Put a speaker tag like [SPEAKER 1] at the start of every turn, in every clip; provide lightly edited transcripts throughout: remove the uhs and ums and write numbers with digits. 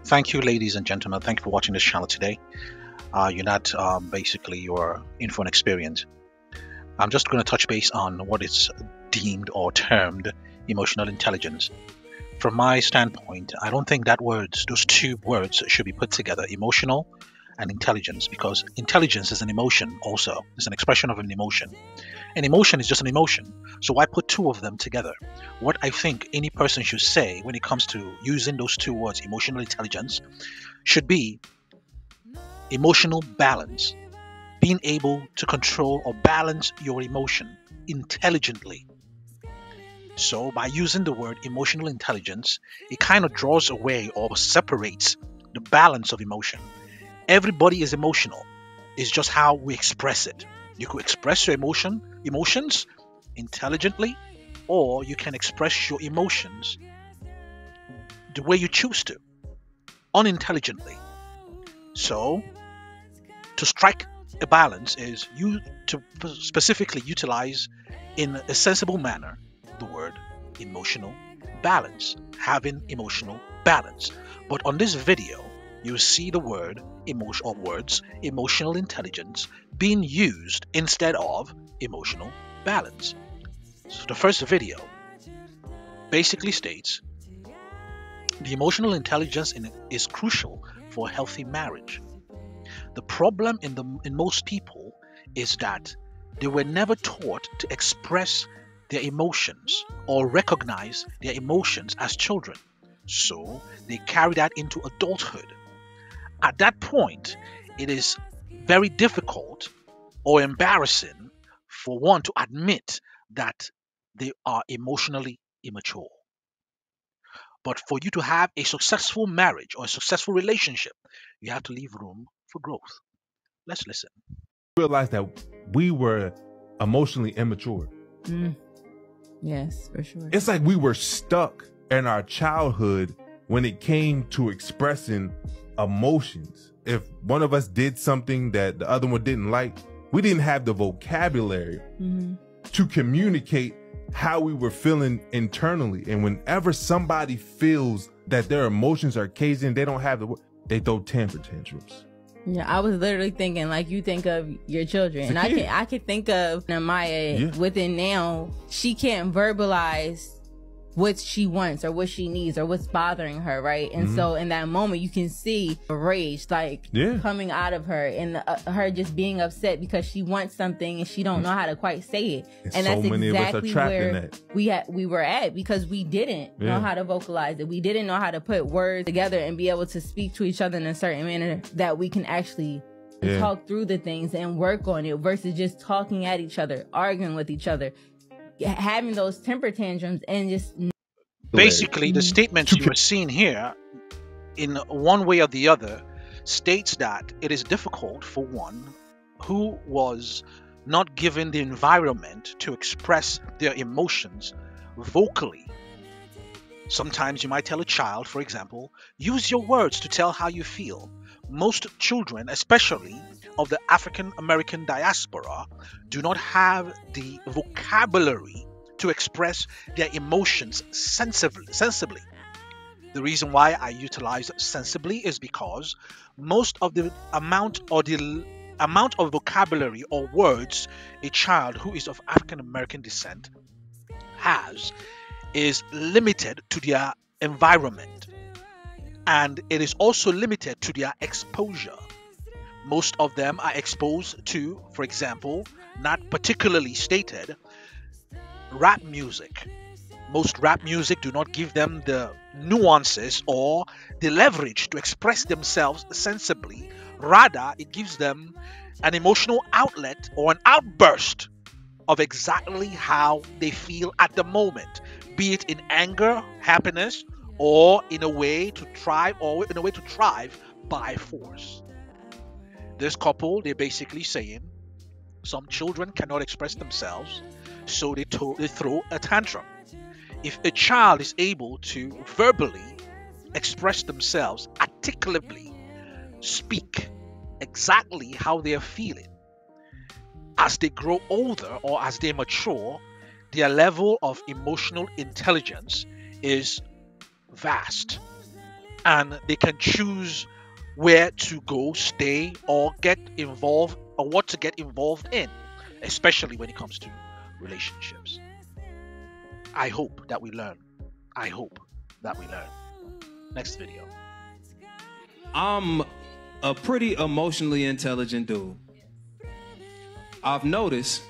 [SPEAKER 1] Thank you, ladies and gentlemen. Thank you for watching this channel today. You're not basically you're in for an experience. I'm just going to touch base on what is deemed or termed emotional intelligence. From my standpoint, I don't think that those two words should be put together, emotional and intelligence, because intelligence is an emotion also. It's an expression of an emotion. An emotion is just an emotion. So why put two of them together? What I think any person should say when it comes to using those two words, emotional intelligence, should be emotional balance. Being able to control or balance your emotion intelligently. So by using the word emotional intelligence, it kind of draws away or separates the balance of emotion. Everybody is emotional. It's just how we express it. You could express your emotions intelligently, or you can express your emotions the way you choose to, unintelligently. So to strike a balance is you to specifically utilize in a sensible manner the word emotional balance, having emotional balance. But on this video, you see the word emotion or words emotional intelligence being used instead of emotional balance. So the first video basically states the emotional intelligence is crucial for a healthy marriage. The problem in most people is that they were never taught to express their emotions or recognize their emotions as children. So they carry that into adulthood. At that point, it is very difficult or embarrassing for one to admit that they are emotionally immature. But for you to have a successful marriage or a successful relationship, you have to leave room for growth. Let's listen.
[SPEAKER 2] Realized that we were emotionally immature.
[SPEAKER 3] Yes, for sure.
[SPEAKER 2] It's like we were stuck in our childhood when it came to expressing emotions. If one of us did something that the other one didn't like, we didn't have the vocabulary to communicate how we were feeling internally. And whenever somebody feels that their emotions are caged in, they don't have they throw temper tantrums.
[SPEAKER 3] Yeah, I was literally thinking like you think of your children, and I can think of Namaya within now. She can't verbalize what she wants or what she needs or what's bothering her, right? And so in that moment, you can see the rage like coming out of her, and her just being upset because she wants something and she don't know how to quite say it. And that's exactly where we were at, because we didn't know how to vocalize it. We didn't know how to put words together and be able to speak to each other in a certain manner that we can actually talk through the things and work on it, versus just talking at each other, arguing with each other, having those temper tantrums, and just
[SPEAKER 1] basically the statements you are seeing here in one way or the other states that it is difficult for one who was not given the environment to express their emotions vocally. Sometimes you might tell a child, for example, use your words to tell how you feel. Most children, especially of the African American diaspora, do not have the vocabulary to express their emotions sensibly. The reason why I utilize sensibly is because most of the amount of vocabulary or words a child who is of African American descent has is limited to their environment, and it is also limited to their exposure. Most of them are exposed to, for example, not particularly stated, rap music. Most rap music do not give them the nuances or the leverage to express themselves sensibly. Rather, it gives them an emotional outlet or an outburst of exactly how they feel at the moment, be it in anger, happiness, or in a way to thrive by force. This couple, they're basically saying some children cannot express themselves, so they throw a tantrum. If a child is able to verbally express themselves articulately, speak exactly how they are feeling, as they grow older or as they mature, their level of emotional intelligence is vast. and they can choose where to go, stay, or get involved, or what to get involved in, especially when it comes to relationships. I hope that we learn. I hope that we learn. Next video.
[SPEAKER 4] I'm a pretty emotionally intelligent dude. I've noticed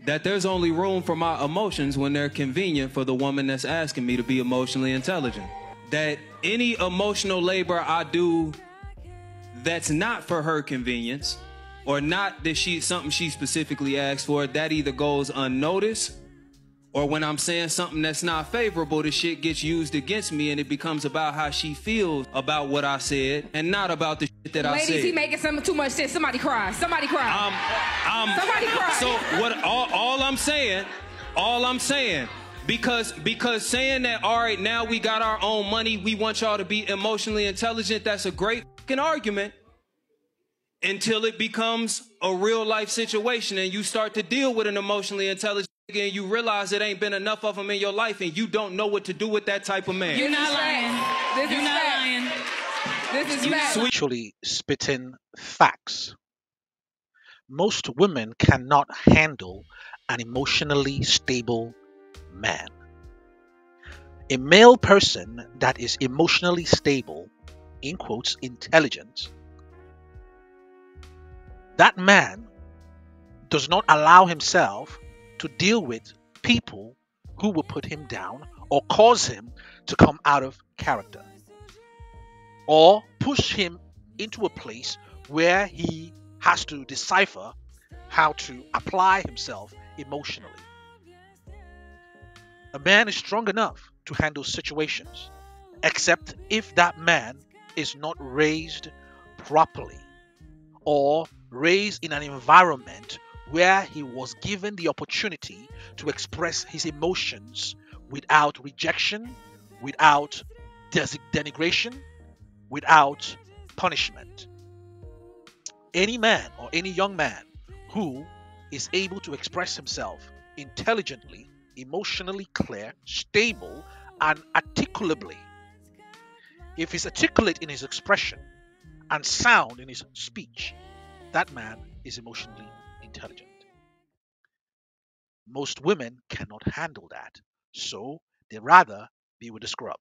[SPEAKER 4] that there's only room for my emotions when they're convenient for the woman that's asking me to be emotionally intelligent. That any emotional labor I do that's not for her convenience, or not that something she specifically asked for, that either goes unnoticed, or when I'm saying something that's not favorable, the shit gets used against me and it becomes about how she feels about what I said and not about the shit that I said.
[SPEAKER 5] Ladies, he making some too much sense. Somebody cry. Somebody cry. Somebody cry.
[SPEAKER 4] So what? All I'm saying, because saying that, all right, now we got our own money, we want y'all to be emotionally intelligent, that's a great fucking argument until it becomes a real life situation and you start to deal with an emotionally intelligent nigga and you realize it ain't been enough of them in your life and you don't know what to do with that type of man.
[SPEAKER 5] You're not lying. You're not lying. This is fact.
[SPEAKER 1] Actually spitting facts. Most women cannot handle an emotionally stable man. A male person that is emotionally stable, in quotes, intelligent, that man does not allow himself to deal with people who will put him down or cause him to come out of character, or push him into a place where he has to decipher how to apply himself emotionally. A man is strong enough to handle situations, except if that man is not raised properly or raised in an environment where he was given the opportunity to express his emotions without rejection, without denigration, without punishment. Any man or any young man who is able to express himself intelligently, emotionally clear, stable, and articulately, if he's articulate in his expression and sound in his speech, that man is emotionally intelligent. Most women cannot handle that, so they rather be with a scrub.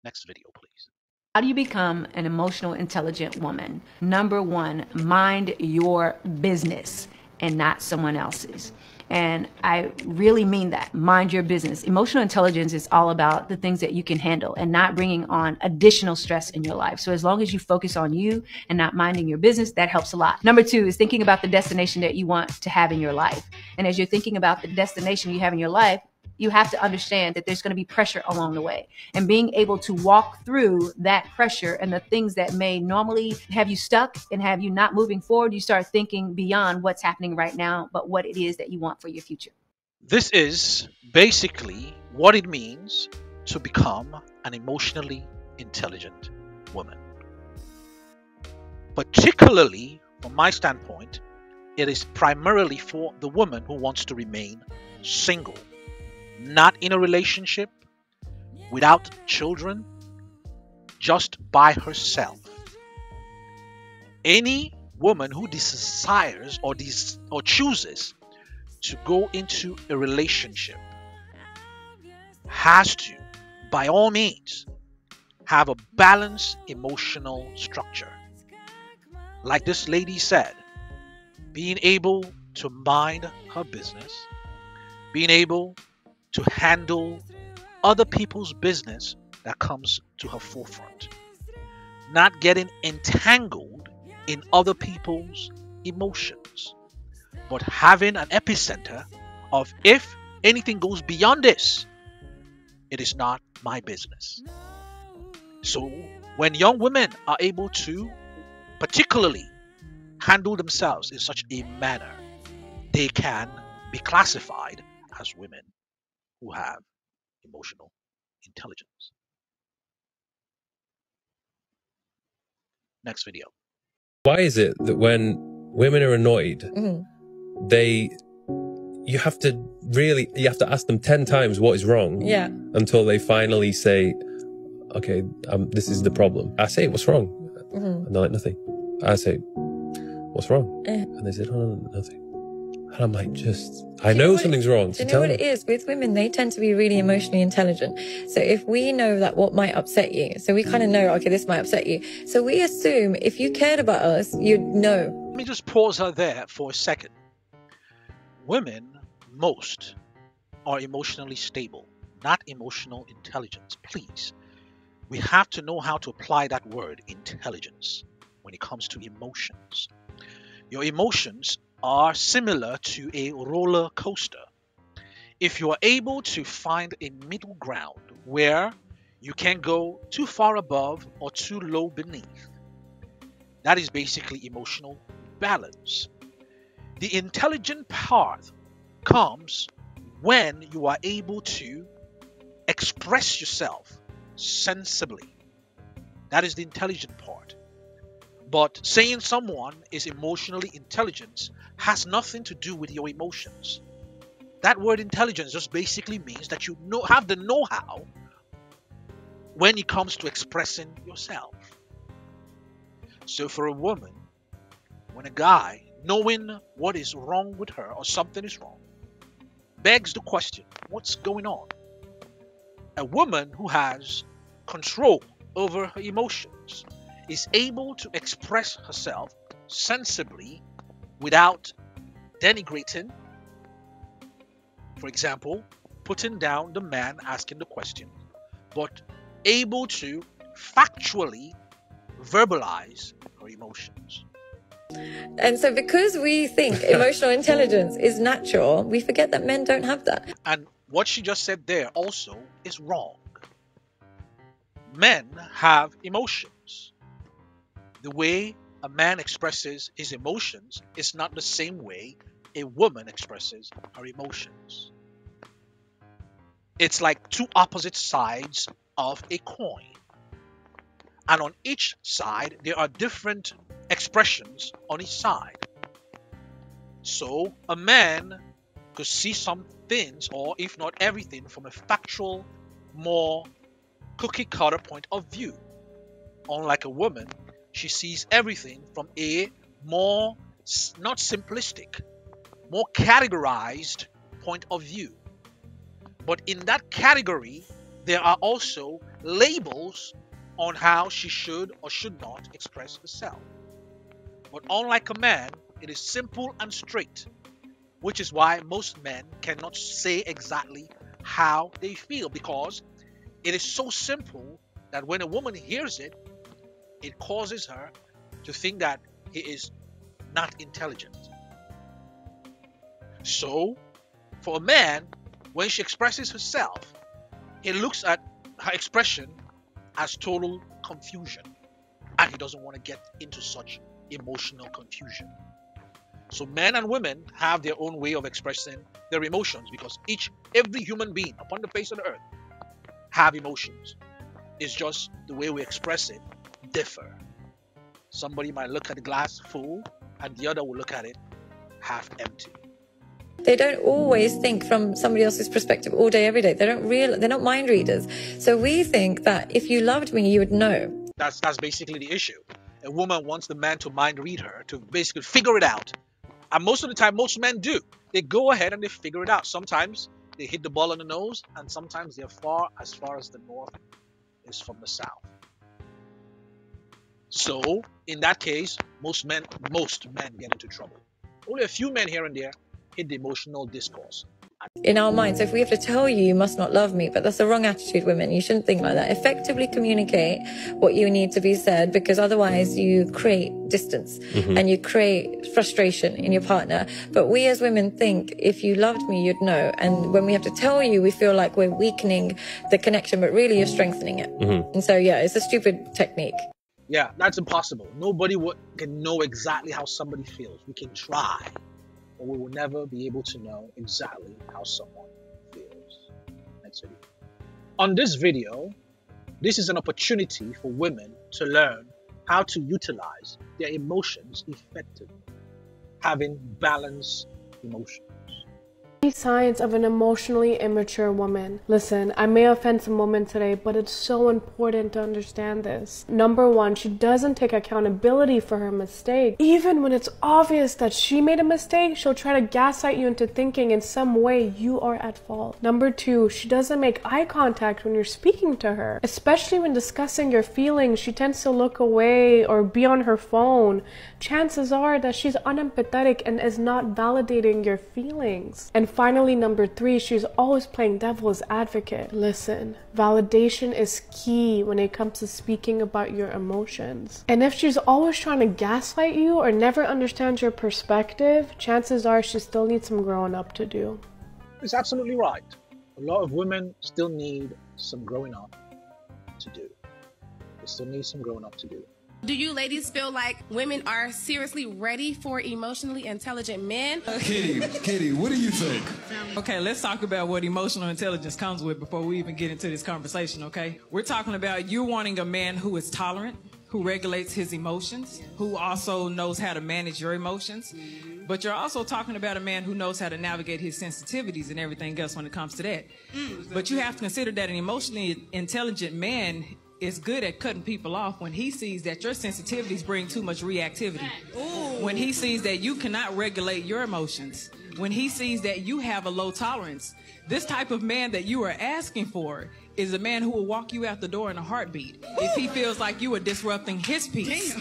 [SPEAKER 1] Next video, please.
[SPEAKER 6] How do you become an emotional, intelligent woman? Number one, mind your business and not someone else's. And I really mean that. Mind your business. Emotional intelligence is all about the things that you can handle and not bringing on additional stress in your life. So as long as you focus on you and not minding your business, that helps a lot. Number two is thinking about the destination that you want to have in your life. And as you're thinking about the destination you have in your life, you have to understand that there's going to be pressure along the way, and being able to walk through that pressure and the things that may normally have you stuck and have you not moving forward, you start thinking beyond what's happening right now, but what it is that you want for your future.
[SPEAKER 1] This is basically what it means to become an emotionally intelligent woman. Particularly from my standpoint, it is primarily for the woman who wants to remain single, not in a relationship, without children, just by herself. Any woman who desires or chooses to go into a relationship has to, by all means, have a balanced emotional structure. Like this lady said, being able to mind her business, being able to handle other people's business that comes to her forefront, not getting entangled in other people's emotions, but having an epicenter of, if anything goes beyond this, it is not my business. So when young women are able to particularly handle themselves in such a manner, they can be classified as women who have emotional intelligence. Next video.
[SPEAKER 7] Why is it that when women are annoyed, you have to ask them 10 times what is wrong, until they finally say, okay, this is the problem. I say, what's wrong? And they're like, nothing. I say, what's wrong? And they said, oh, no, nothing. And I'm like, I know something's wrong.
[SPEAKER 8] Do you know what it is? With women, they tend to be really emotionally intelligent. So if we know that what might upset you, so we kind of know, okay, this might upset you. So we assume if you cared about us, you'd know.
[SPEAKER 1] Let me just pause her there for a second. Women, most, are emotionally stable, not emotional intelligence. Please, we have to know how to apply that word, intelligence, when it comes to emotions. Your emotions are similar to a roller coaster. If you are able to find a middle ground where you can go too far above or too low beneath, that is basically emotional balance. The intelligent part comes when you are able to express yourself sensibly. That is the intelligent part. But saying someone is emotionally intelligent has nothing to do with your emotions. That word intelligence just basically means that you have the know-how when it comes to expressing yourself. So for a woman, when a guy, knowing what is wrong with her or something is wrong, begs the question, what's going on? A woman who has control over her emotions is able to express herself sensibly without denigrating, for example, putting down the man asking the question, but able to factually verbalize her emotions.
[SPEAKER 8] And so because we think emotional intelligence is natural, we forget that men don't have that.
[SPEAKER 1] And what she just said there also is wrong. Men have emotions. The way a man expresses his emotions is not the same way a woman expresses her emotions. It's like two opposite sides of a coin. And on each side, there are different expressions on each side. So a man could see some things, or if not everything, from a factual, more cookie-cutter point of view. Unlike a woman, she sees everything from a more, not simplistic, more categorized point of view. But in that category, there are also labels on how she should or should not express herself. But unlike a man, it is simple and straight, which is why most men cannot say exactly how they feel, because it is so simple that when a woman hears it, it causes her to think that he is not intelligent. So, for a man, when she expresses herself, he looks at her expression as total confusion, and he doesn't want to get into such emotional confusion. So men and women have their own way of expressing their emotions, because every human being upon the face of the earth have emotions. It's just the way we express it differ. Somebody might look at the glass full and the other will look at it half empty.
[SPEAKER 8] They don't always think from somebody else's perspective all day, every day. They're not mind readers. So we think that if you loved me, you would know.
[SPEAKER 1] That's basically the issue. A woman wants the man to mind read her, to basically figure it out. And most of the time, most men do. They go ahead and they figure it out. Sometimes they hit the ball on the nose, and sometimes they're as far as the north is from the south. So, in that case, most men get into trouble. Only a few men here and there hit the emotional discourse.
[SPEAKER 8] In our minds, if we have to tell you, you must not love me, but that's the wrong attitude, women. You shouldn't think like that. Effectively communicate what you need to be said, because otherwise you create distance and you create frustration in your partner. But we as women think, if you loved me, you'd know. And when we have to tell you, we feel like we're weakening the connection, but really you're strengthening it. And so, yeah, it's a stupid technique.
[SPEAKER 1] Yeah, that's impossible. Nobody can know exactly how somebody feels. We can try, but we will never be able to know exactly how someone feels. Next video. On this video, this is an opportunity for women to learn how to utilize their emotions effectively, having balanced emotions.
[SPEAKER 9] Signs of an emotionally immature woman. Listen, I may offend some women today, but it's so important to understand this. Number one, she doesn't take accountability for her mistake. Even when it's obvious that she made a mistake, she'll try to gaslight you into thinking in some way you are at fault. Number two, she doesn't make eye contact when you're speaking to her. Especially when discussing your feelings, she tends to look away or be on her phone. Chances are that she's unempathetic and is not validating your feelings. And finally, number three, she's always playing devil's advocate. Listen, validation is key when it comes to speaking about your emotions. And if she's always trying to gaslight you or never understands your perspective, chances are she still needs some growing up to do.
[SPEAKER 1] It's absolutely right. A lot of women still need some growing up to do. They still need some growing up to do.
[SPEAKER 10] Do you ladies feel like women are seriously ready for emotionally intelligent men?
[SPEAKER 11] Kitty, what do you think?
[SPEAKER 12] Okay, let's talk about what emotional intelligence comes with before we even get into this conversation, okay? We're talking about you wanting a man who is tolerant, who regulates his emotions, who also knows how to manage your emotions. But you're also talking about a man who knows how to navigate his sensitivities and everything else when it comes to that. But you have to consider that an emotionally intelligent man is good at cutting people off when he sees that your sensitivities bring too much reactivity. When he sees that you cannot regulate your emotions. When he sees that you have a low tolerance. This type of man that you are asking for is a man who will walk you out the door in a heartbeat. If he feels like you are disrupting his peace.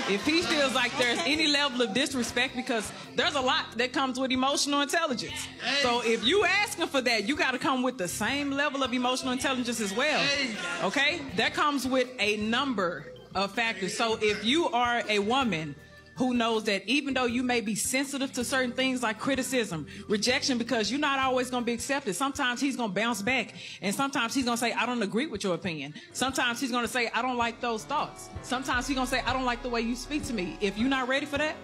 [SPEAKER 12] If he feels like there's any level of disrespect, because there's a lot that comes with emotional intelligence. So if you asking for that, you got to come with the same level of emotional intelligence as well. Okay? That comes with a number of factors. So if you are a woman who knows that even though you may be sensitive to certain things like criticism, rejection, because you're not always going to be accepted. Sometimes he's going to bounce back. And sometimes he's going to say, I don't agree with your opinion. Sometimes he's going to say, I don't like those thoughts. Sometimes he's going to say, I don't like the way you speak to me. If you're not ready for that,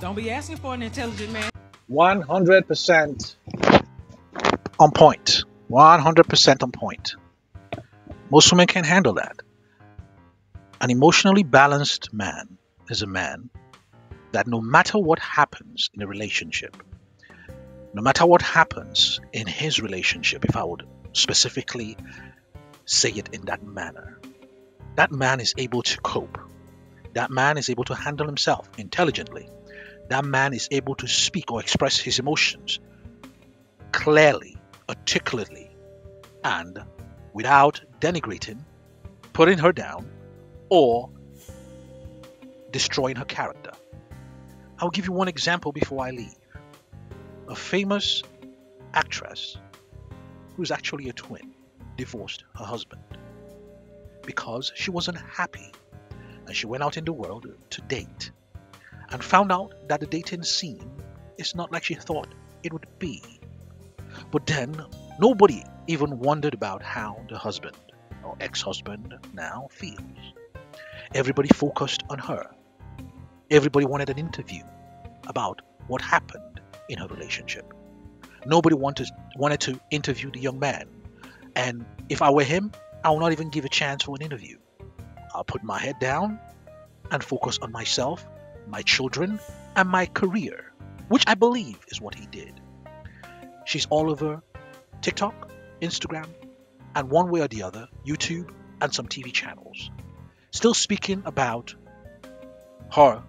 [SPEAKER 12] don't be asking for an intelligent man.
[SPEAKER 1] 100% on point. 100% on point. Most women can't handle that. An emotionally balanced man is a man that no matter what happens in a relationship, no matter what happens in his relationship, if I would specifically say it in that manner, that man is able to cope. That man is able to handle himself intelligently. That man is able to speak or express his emotions clearly, articulately, and without denigrating, putting her down, or destroying her character. I'll give you one example before I leave. A famous actress who's actually a twin divorced her husband because she wasn't happy, and she went out in the world to date and found out that the dating scene is not like she thought it would be. But then nobody even wondered about how the husband or ex-husband now feels. Everybody focused on her. Everybody wanted an interview about what happened in her relationship. Nobody wanted to interview the young man. And if I were him, I will not even give a chance for an interview. I'll put my head down and focus on myself, my children, and my career, which I believe is what he did. She's all over TikTok, Instagram, and one way or the other, YouTube and some TV channels, still speaking about her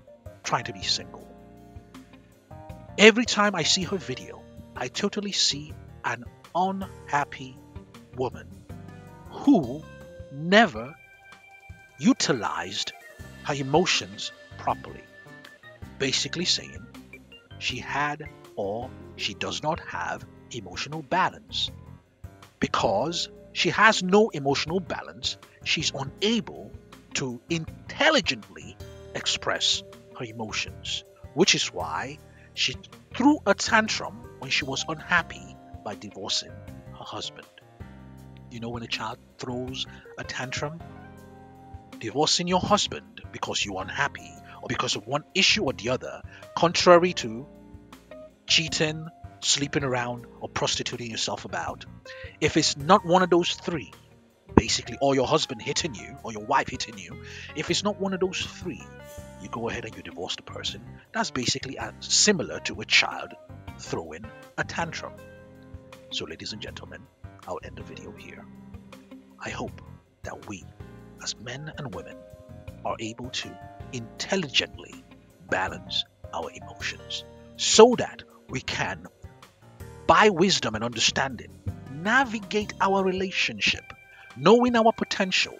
[SPEAKER 1] trying to be single. Every time I see her video, I totally see an unhappy woman who never utilized her emotions properly. Basically saying she had or she does not have emotional balance. Because she has no emotional balance, she's unable to intelligently express her emotions, which is why she threw a tantrum when she was unhappy by divorcing her husband. You know when a child throws a tantrum? Divorcing your husband because you're unhappy or because of one issue or the other, contrary to cheating, sleeping around, or prostituting yourself about. If it's not one of those three, basically, or your husband hitting you, or your wife hitting you, if it's not one of those three, you go ahead and you divorce the person. That's basically similar to a child throwing a tantrum. So ladies and gentlemen, I'll end the video here. I hope that we, as men and women, are able to intelligently balance our emotions so that we can, by wisdom and understanding, navigate our relationship, knowing our potential,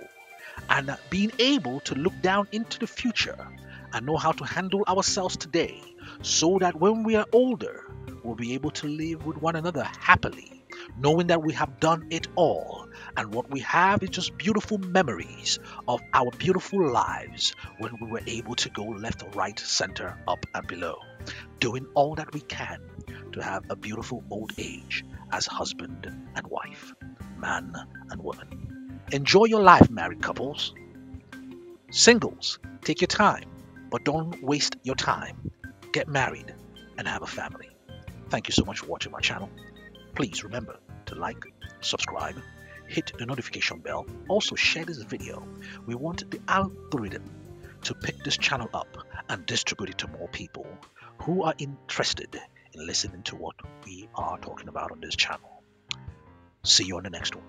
[SPEAKER 1] and being able to look down into the future and know how to handle ourselves today so that when we are older, we'll be able to live with one another happily, knowing that we have done it all, and what we have is just beautiful memories of our beautiful lives when we were able to go left, right, center, up and below, doing all that we can to have a beautiful old age as husband and wife, man and woman. Enjoy your life, married couples. Singles, take your time, but don't waste your time. Get married and have a family. Thank you so much for watching my channel. Please remember to like, subscribe, hit the notification bell. Also share this video. We want the algorithm to pick this channel up and distribute it to more people who are interested in listening to what we are talking about on this channel. See you on the next one.